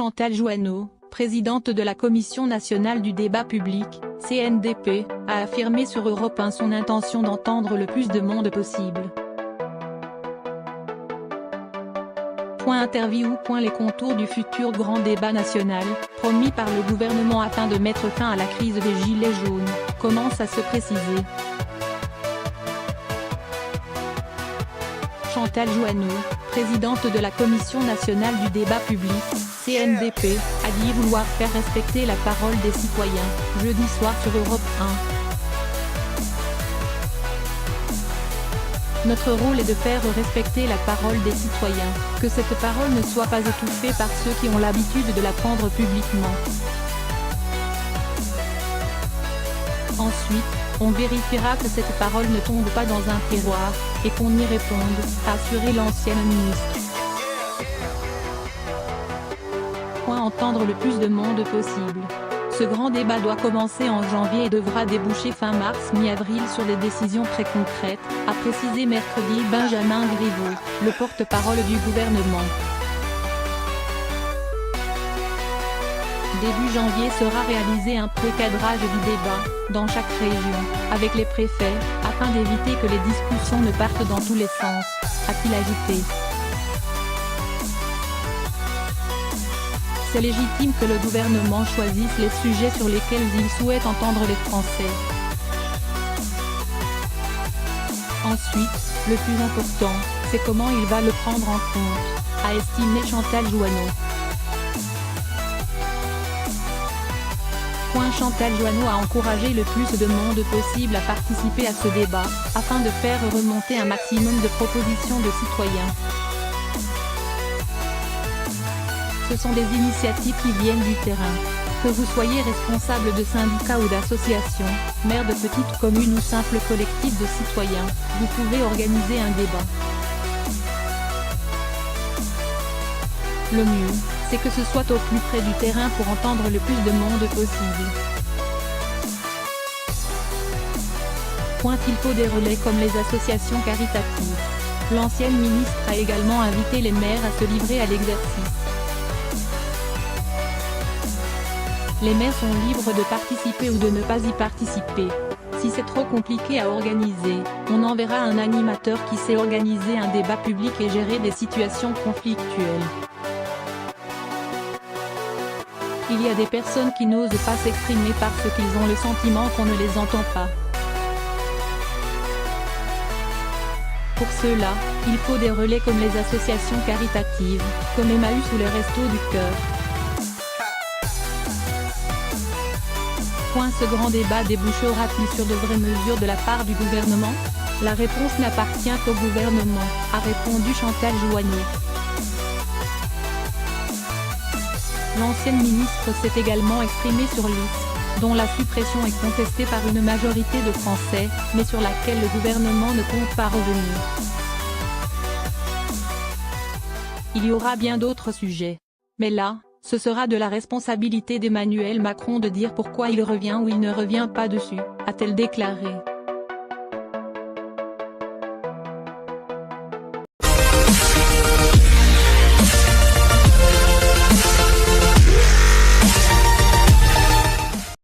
Chantal Jouanneau, présidente de la Commission nationale du débat public, CNDP, a affirmé sur Europe 1 son intention d'entendre le plus de monde possible. Interview. Les contours du futur grand débat national, promis par le gouvernement afin de mettre fin à la crise des gilets jaunes, commencent à se préciser. Chantal Jouanneau, présidente de la Commission nationale du débat public, CNDP, a dit vouloir faire respecter la parole des citoyens, jeudi soir sur Europe 1. Notre rôle est de faire respecter la parole des citoyens, que cette parole ne soit pas étouffée par ceux qui ont l'habitude de la prendre publiquement. Ensuite, on vérifiera que cette parole ne tombe pas dans un tiroir, et qu'on y réponde, a assuré l'ancienne ministre. Entendre le plus de monde possible. Ce grand débat doit commencer en janvier et devra déboucher fin mars mi-avril sur des décisions très concrètes, a précisé mercredi Benjamin Griveaux, le porte-parole du gouvernement. Début janvier sera réalisé un pré-cadrage du débat, dans chaque région, avec les préfets, afin d'éviter que les discussions ne partent dans tous les sens, a-t-il ajouté. C'est légitime que le gouvernement choisisse les sujets sur lesquels il souhaite entendre les Français. Ensuite, le plus important, c'est comment il va le prendre en compte, a estimé Chantal Jouanneau. Chantal Jouanneau a encouragé le plus de monde possible à participer à ce débat, afin de faire remonter un maximum de propositions de citoyens. Ce sont des initiatives qui viennent du terrain. Que vous soyez responsable de syndicats ou d'associations, maire de petites communes ou simple collectif de citoyens, vous pouvez organiser un débat. Le mieux, c'est que ce soit au plus près du terrain pour entendre le plus de monde possible. Il faut des relais comme les associations caritatives. L'ancienne ministre a également invité les maires à se livrer à l'exercice. Les maires sont libres de participer ou de ne pas y participer. Si c'est trop compliqué à organiser, on enverra un animateur qui sait organiser un débat public et gérer des situations conflictuelles. Il y a des personnes qui n'osent pas s'exprimer parce qu'ils ont le sentiment qu'on ne les entend pas. Pour cela, il faut des relais comme les associations caritatives, comme Emmaüs ou les Restos du Cœur. Ce grand débat débouchera-t-il sur de vraies mesures de la part du gouvernement? La réponse n'appartient qu'au gouvernement, a répondu Chantal Jouanneau. L'ancienne ministre s'est également exprimée sur l'IS, dont la suppression est contestée par une majorité de Français, mais sur laquelle le gouvernement ne compte pas revenir. Il y aura bien d'autres sujets. Mais là, ce sera de la responsabilité d'Emmanuel Macron de dire pourquoi il revient ou il ne revient pas dessus, a-t-elle déclaré.